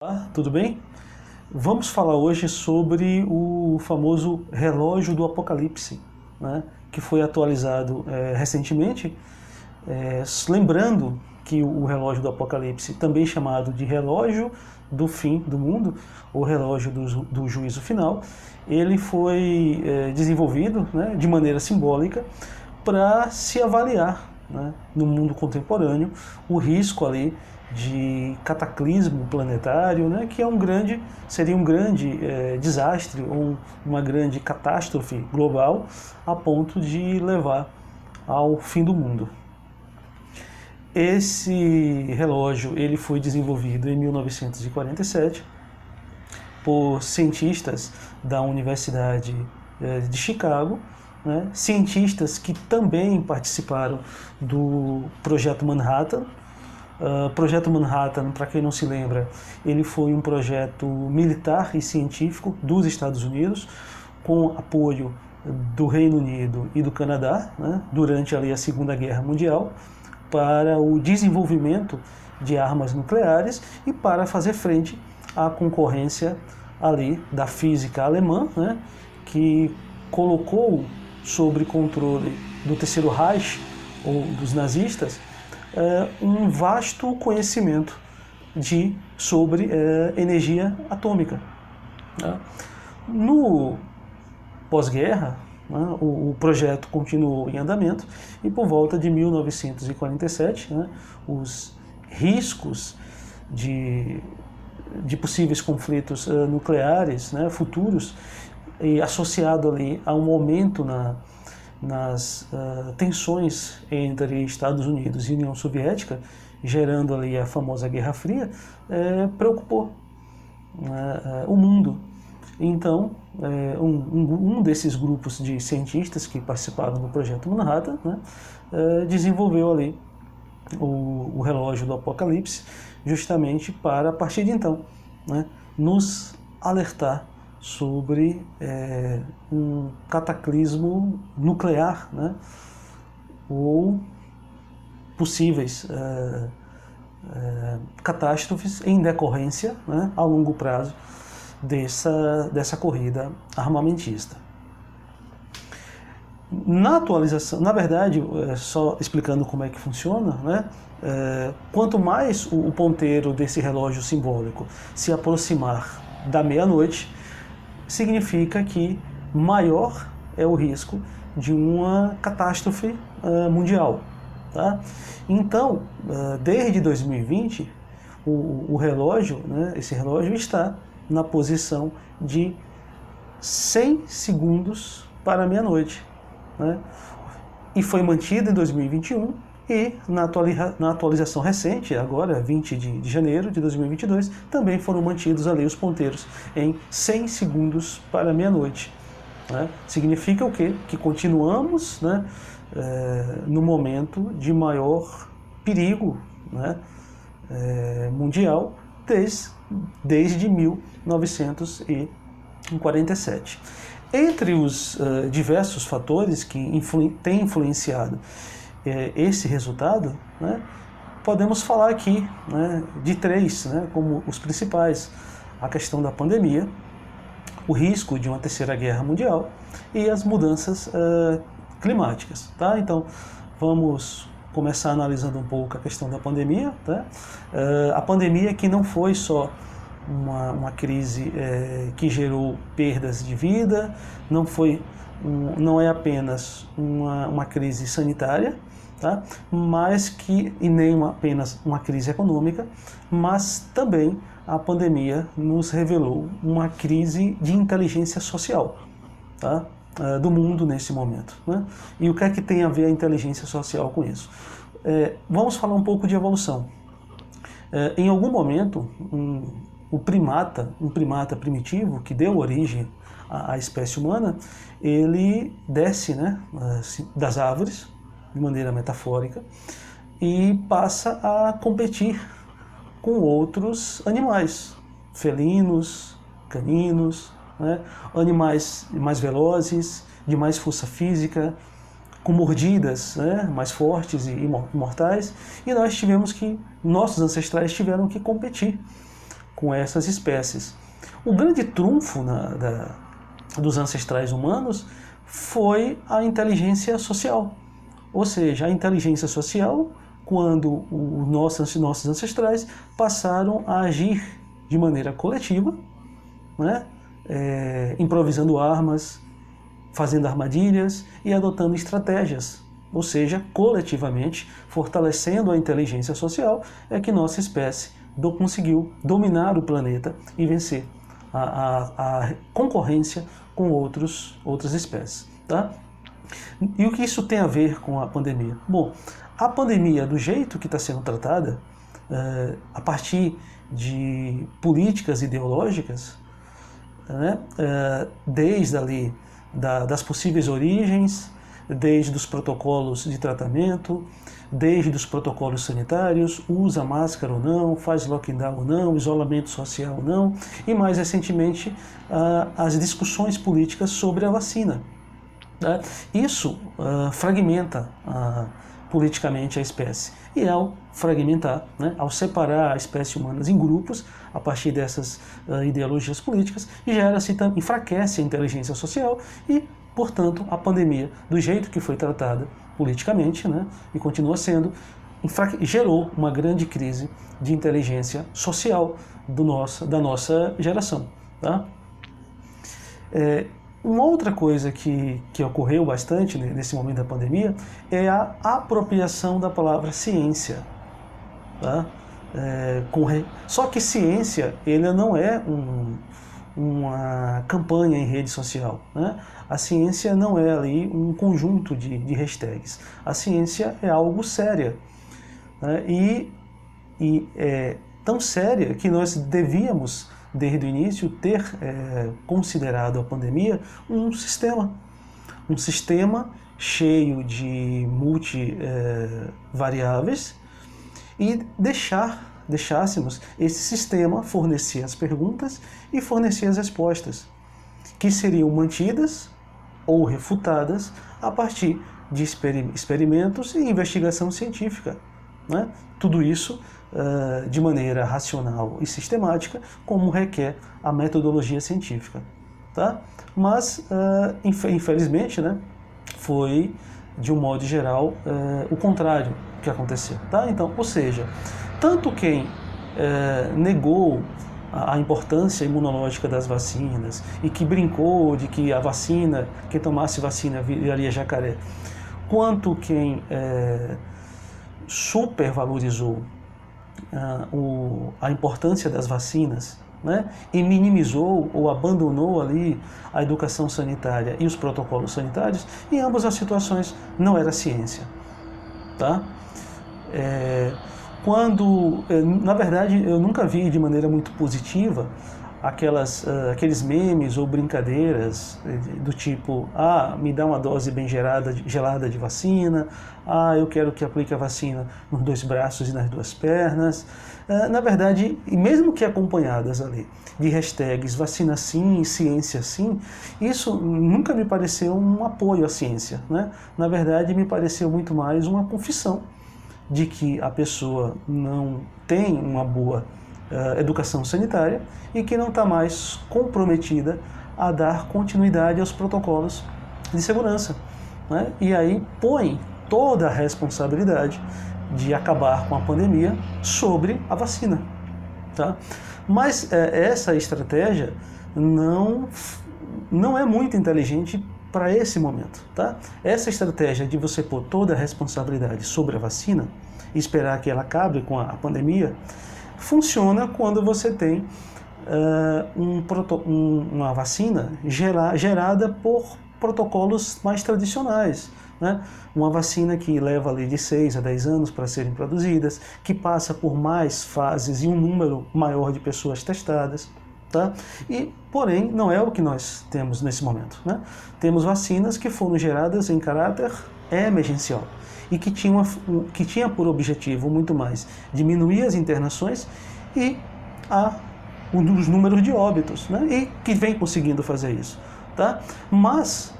Olá, tudo bem? Vamos falar hoje sobre o famoso relógio do Apocalipse, né, que foi atualizado recentemente, lembrando que o relógio do Apocalipse, também chamado de relógio do fim do mundo, ou relógio do juízo final, ele foi desenvolvido, né, de maneira simbólica para se avaliar, né, no mundo contemporâneo o risco ali de cataclismo planetário, né, que seria um grande desastre ou uma grande catástrofe global a ponto de levar ao fim do mundo. Esse relógio ele foi desenvolvido em 1947 por cientistas da Universidade de Chicago, né, cientistas que também participaram do Projeto Manhattan. Projeto Manhattan, para quem não se lembra, ele foi um projeto militar e científico dos Estados Unidos, com apoio do Reino Unido e do Canadá, né, durante ali a Segunda Guerra Mundial, para o desenvolvimento de armas nucleares e para fazer frente à concorrência ali da física alemã, né, que colocou sob controle do Terceiro Reich, ou dos nazistas, um vasto conhecimento sobre energia atômica. No pós-guerra, né, o projeto continuou em andamento e por volta de 1947, né, os riscos de possíveis conflitos nucleares, né, futuros, e associado ali a um aumento nas tensões entre Estados Unidos e União Soviética, gerando ali a famosa Guerra Fria, preocupou o mundo. Então, um desses grupos de cientistas que participaram do Projeto Manhattan, né, desenvolveu ali o relógio do Apocalipse, justamente para, a partir de então, né, nos alertar sobre um cataclismo nuclear, né, ou possíveis catástrofes em decorrência, né, a longo prazo dessa corrida armamentista. Na atualização, na verdade, só explicando como é que funciona, né, quanto mais o ponteiro desse relógio simbólico se aproximar da meia-noite, significa que maior é o risco de uma catástrofe mundial. Tá? Então, desde 2020, o relógio, né, esse relógio está na posição de 100 segundos para meia-noite. Né? E foi mantido em 2021 e na atualização recente, agora 20 de janeiro de 2022, também foram mantidos ali os ponteiros em 100 segundos para meia-noite. Né? Significa o quê? Que continuamos, né, no momento de maior perigo, né, mundial desde 1947. Entre os diversos fatores que têm influenciado esse resultado, né, podemos falar aqui, né, de três, né, como os principais: a questão da pandemia, o risco de uma terceira guerra mundial e as mudanças climáticas. Tá? Então, vamos começar analisando um pouco a questão da pandemia. Tá? A pandemia que não foi só uma crise que gerou perdas de vida, não é apenas uma crise sanitária, tá? E nem apenas uma crise econômica, mas também a pandemia nos revelou uma crise de inteligência social, tá? Do mundo nesse momento. Né? E o que é que tem a ver a inteligência social com isso? Vamos falar um pouco de evolução. Em algum momento, um primata primitivo que deu origem à espécie humana, ele desce, né, das árvores, de maneira metafórica, e passa a competir com outros animais, felinos, caninos, né, animais mais velozes, de mais força física, com mordidas, né, mais fortes e mortais, e nossos ancestrais tiveram que competir com essas espécies. O grande trunfo dos ancestrais humanos foi a inteligência social. Ou seja, a inteligência social quando nossos ancestrais passaram a agir de maneira coletiva, né? Improvisando armas, fazendo armadilhas e adotando estratégias. Ou seja, coletivamente, fortalecendo a inteligência social, é que nossa espécie conseguiu dominar o planeta e vencer a concorrência com outras espécies. Tá? E o que isso tem a ver com a pandemia? Bom, a pandemia, do jeito que está sendo tratada, a partir de políticas ideológicas, né, desde ali das possíveis origens, desde os protocolos de tratamento, desde os protocolos sanitários, usa máscara ou não, faz lockdown ou não, isolamento social ou não, e mais recentemente as discussões políticas sobre a vacina. Isso fragmenta politicamente a espécie. E ao fragmentar, né, ao separar a espécie humana em grupos, a partir dessas ideologias políticas, enfraquece a inteligência social e, portanto, a pandemia, do jeito que foi tratada politicamente, né, e continua sendo, gerou uma grande crise de inteligência social da nossa geração. Tá? Uma outra coisa que ocorreu bastante nesse momento da pandemia é a apropriação da palavra ciência. Tá? Só que ciência ele não é uma campanha em rede social. Né? A ciência não é ali um conjunto de hashtags. A ciência é algo séria. Né? E é tão séria que nós devíamos, desde o início, ter considerado a pandemia um sistema cheio de multivariáveis e deixássemos esse sistema fornecer as perguntas e fornecer as respostas, que seriam mantidas ou refutadas a partir de experimentos e investigação científica. Né? Tudo isso de maneira racional e sistemática, como requer a metodologia científica. Tá? Mas, infelizmente, né, foi, de um modo geral, o contrário que aconteceu. Tá? Então, ou seja, tanto quem negou a importância imunológica das vacinas e que brincou de que quem tomasse vacina viraria jacaré, quanto quem supervalorizou a importância das vacinas, né, e minimizou ou abandonou ali a educação sanitária e os protocolos sanitários, em ambas as situações não era ciência. Tá? Na verdade, eu nunca vi de maneira muito positiva aqueles memes ou brincadeiras do tipo: me dá uma dose bem gelada de vacina, eu quero que aplique a vacina nos 2 braços e nas 2 pernas. Na verdade, e mesmo que acompanhadas ali de hashtags vacina sim, ciência sim, isso nunca me pareceu um apoio à ciência. Né? Na verdade, me pareceu muito mais uma confissão de que a pessoa não tem uma boa educação sanitária e que não está mais comprometida a dar continuidade aos protocolos de segurança. Né? E aí põe toda a responsabilidade de acabar com a pandemia sobre a vacina. Tá? Mas essa estratégia não é muito inteligente para esse momento. Tá? Essa estratégia de você pôr toda a responsabilidade sobre a vacina e esperar que ela acabe com a pandemia funciona quando você tem uma vacina gerada por protocolos mais tradicionais. Né? Uma vacina que leva ali de 6 a 10 anos para serem produzidas, que passa por mais fases e um número maior de pessoas testadas. Tá? Porém, não é o que nós temos nesse momento. Né? Temos vacinas que foram geradas em caráter emergencial e que tinha por objetivo muito mais diminuir as internações e os números de óbitos, né? E que vem conseguindo fazer isso. Tá? Mas,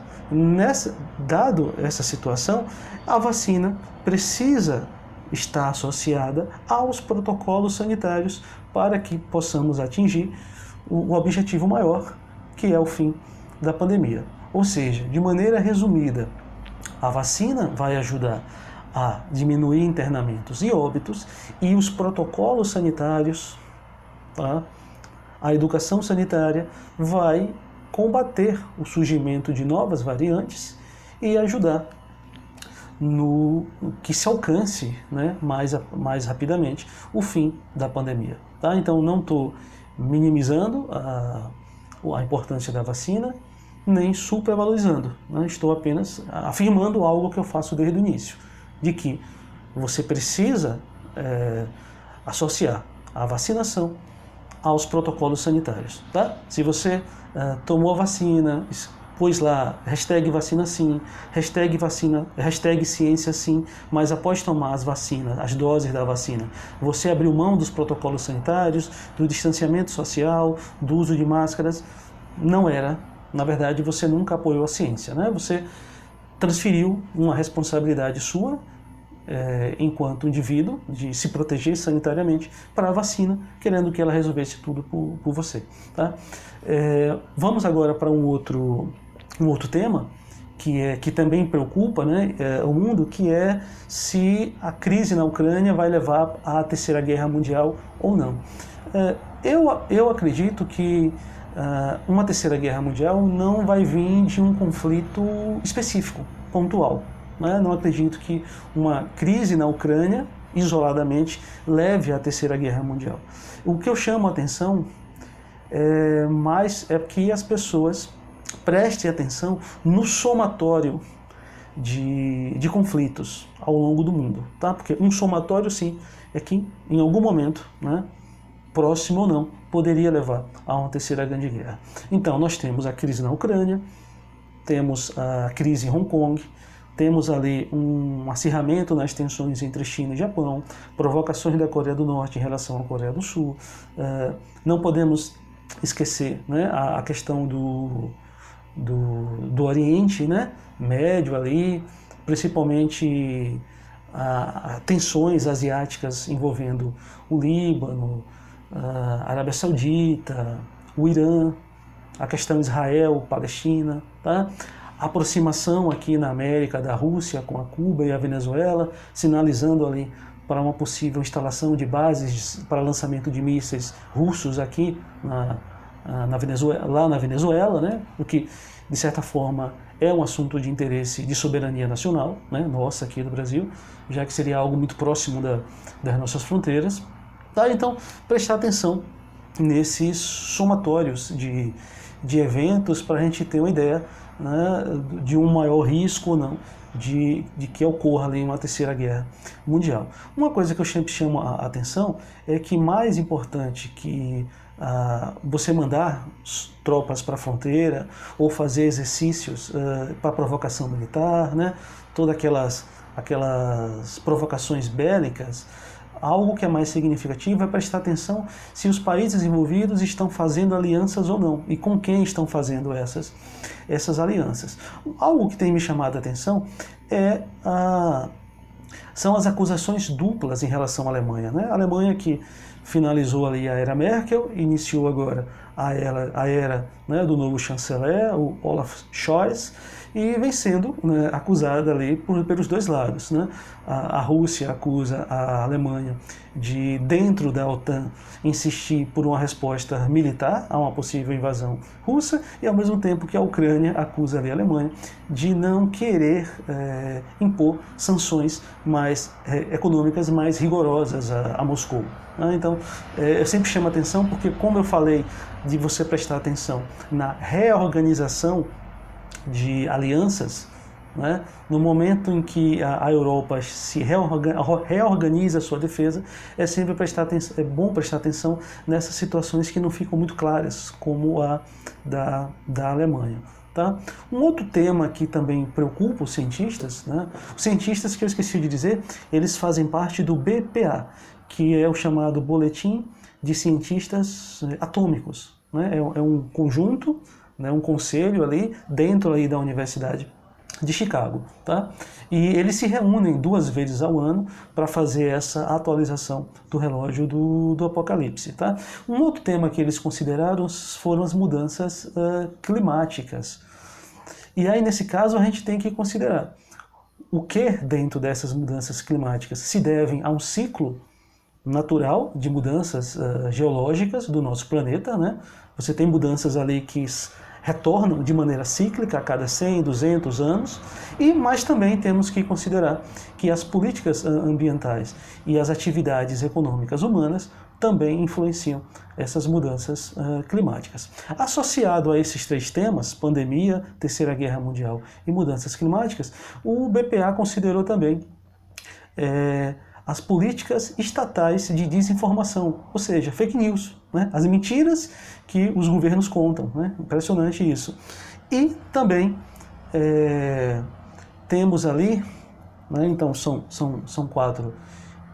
dado essa situação, a vacina precisa estar associada aos protocolos sanitários para que possamos atingir o objetivo maior, que é o fim da pandemia. Ou seja, de maneira resumida, a vacina vai ajudar a diminuir internamentos e óbitos, e os protocolos sanitários, tá? A educação sanitária vai combater o surgimento de novas variantes e ajudar no que se alcance, né, mais rapidamente o fim da pandemia. Tá? Então não estou minimizando a importância da vacina, nem supervalorizando, né? Estou apenas afirmando algo que eu faço desde o início, de que você precisa associar a vacinação aos protocolos sanitários. Tá? Se você tomou a vacina, pôs lá #vacina sim, #hashtag ciência sim, mas após tomar as vacinas, as doses da vacina, você abriu mão dos protocolos sanitários, do distanciamento social, do uso de máscaras, não era, na verdade, você nunca apoiou a ciência, né? Você transferiu uma responsabilidade sua, enquanto indivíduo, de se proteger sanitariamente, para a vacina, querendo que ela resolvesse tudo por você. Tá? Vamos agora para um outro tema, que também preocupa, né, o mundo, que é se a crise na Ucrânia vai levar à Terceira Guerra Mundial ou não. Eu acredito que uma Terceira Guerra Mundial não vai vir de um conflito específico, pontual. Não acredito que uma crise na Ucrânia, isoladamente, leve à Terceira Guerra Mundial. O que eu chamo a atenção é que as pessoas prestem atenção no somatório de conflitos ao longo do mundo. Tá? Porque um somatório, sim, é que em algum momento, né, próximo ou não, poderia levar a uma Terceira Grande Guerra. Então, nós temos a crise na Ucrânia, temos a crise em Hong Kong, temos ali um acirramento nas tensões entre China e Japão, provocações da Coreia do Norte em relação à Coreia do Sul. Não podemos esquecer, né, a questão do Oriente, né, Médio ali, principalmente tensões asiáticas envolvendo o Líbano, a Arábia Saudita, o Irã, a questão Israel-Palestina, tá? A aproximação aqui na América da Rússia com a Cuba e a Venezuela, sinalizando ali para uma possível instalação de bases para lançamento de mísseis russos aqui lá na Venezuela, né? O que, de certa forma, é um assunto de interesse de soberania nacional, né? Nossa, aqui do Brasil, já que seria algo muito próximo das nossas fronteiras. Tá? Então, prestar atenção nesses somatórios de eventos para a gente ter uma ideia, né, de um maior risco ou não de que ocorra ali uma Terceira Guerra Mundial. Uma coisa que eu sempre chamo a atenção é que mais importante que você mandar tropas para a fronteira ou fazer exercícios para provocação militar, né, todas aquelas provocações bélicas, algo que é mais significativo é prestar atenção se os países envolvidos estão fazendo alianças ou não, e com quem estão fazendo essas alianças. Algo que tem me chamado a atenção são as acusações duplas em relação à Alemanha, né? A Alemanha que finalizou ali a era Merkel, iniciou agora a era, né, do novo chanceler, o Olaf Scholz, e vem sendo, né, acusada ali pelos dois lados, né? A Rússia acusa a Alemanha de, dentro da OTAN, insistir por uma resposta militar a uma possível invasão russa, e ao mesmo tempo que a Ucrânia acusa ali a Alemanha de não querer impor sanções econômicas mais rigorosas a Moscou. Então, eu sempre chamo a atenção porque, como eu falei de você prestar atenção na reorganização de alianças, né, no momento em que a Europa se reorganiza a sua defesa, é sempre bom prestar atenção nessas situações que não ficam muito claras, como a da Alemanha. Tá? Um outro tema que também preocupa os cientistas, né, os cientistas que eu esqueci de dizer, eles fazem parte do BPA, que é o chamado Boletim de Cientistas Atômicos, né? É um conjunto, né, um conselho ali dentro aí da Universidade de Chicago, tá? E eles se reúnem 2 vezes ao ano para fazer essa atualização do relógio do Apocalipse, tá? Um outro tema que eles consideraram foram as mudanças climáticas. E aí, nesse caso, a gente tem que considerar o que dentro dessas mudanças climáticas se devem a um ciclo natural de mudanças geológicas do nosso planeta, né? Você tem mudanças ali que retornam de maneira cíclica a cada 100, 200 anos, mas também temos que considerar que as políticas ambientais e as atividades econômicas humanas também influenciam essas mudanças climáticas. Associado a esses 3 temas, pandemia, Terceira Guerra Mundial e mudanças climáticas, o BPA considerou também as políticas estatais de desinformação, ou seja, fake news, né? As mentiras que os governos contam, né? Impressionante isso. E também temos ali, né? Então são 4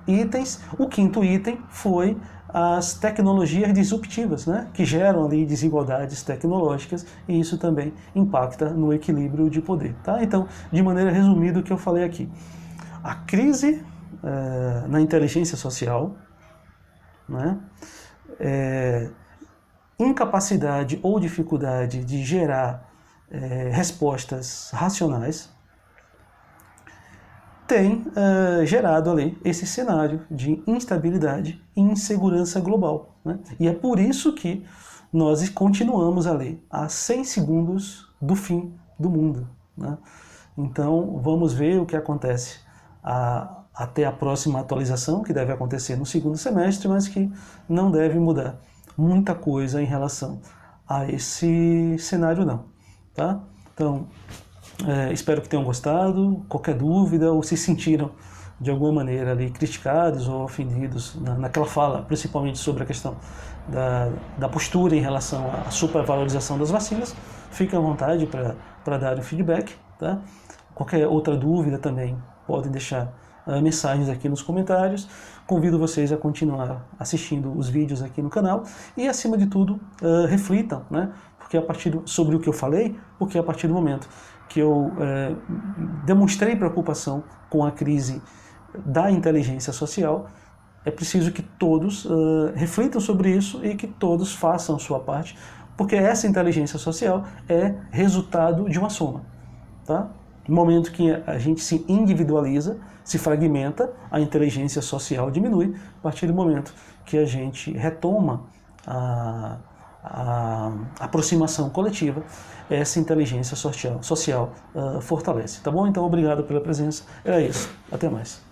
itens. O 5º item foi as tecnologias disruptivas, né? Que geram ali desigualdades tecnológicas, e isso também impacta no equilíbrio de poder, tá? Então, de maneira resumida, o que eu falei aqui: a crise na inteligência social, né? Incapacidade ou dificuldade de gerar respostas racionais, tem gerado ali esse cenário de instabilidade e insegurança global, né? E é por isso que nós continuamos ali a 100 segundos do fim do mundo, né? Então vamos ver o que acontece até a próxima atualização, que deve acontecer no 2º semestre, mas que não deve mudar muita coisa em relação a esse cenário não, tá? Então, espero que tenham gostado. Qualquer dúvida, ou se sentiram de alguma maneira ali criticados ou ofendidos naquela fala, principalmente sobre a questão da postura em relação à supervalorização das vacinas, fiquem à vontade para dar o feedback, tá? Qualquer outra dúvida também podem deixar mensagens aqui nos comentários. Convido vocês a continuar assistindo os vídeos aqui no canal e, acima de tudo, reflitam, né? Sobre o que eu falei, porque a partir do momento que eu demonstrei preocupação com a crise da inteligência social, é preciso que todos reflitam sobre isso e que todos façam sua parte, porque essa inteligência social é resultado de uma soma, tá? No momento que a gente se individualiza, se fragmenta, a inteligência social diminui. A partir do momento que a gente retoma a aproximação coletiva, essa inteligência social fortalece. Tá bom? Então, obrigado pela presença. É isso. Até mais.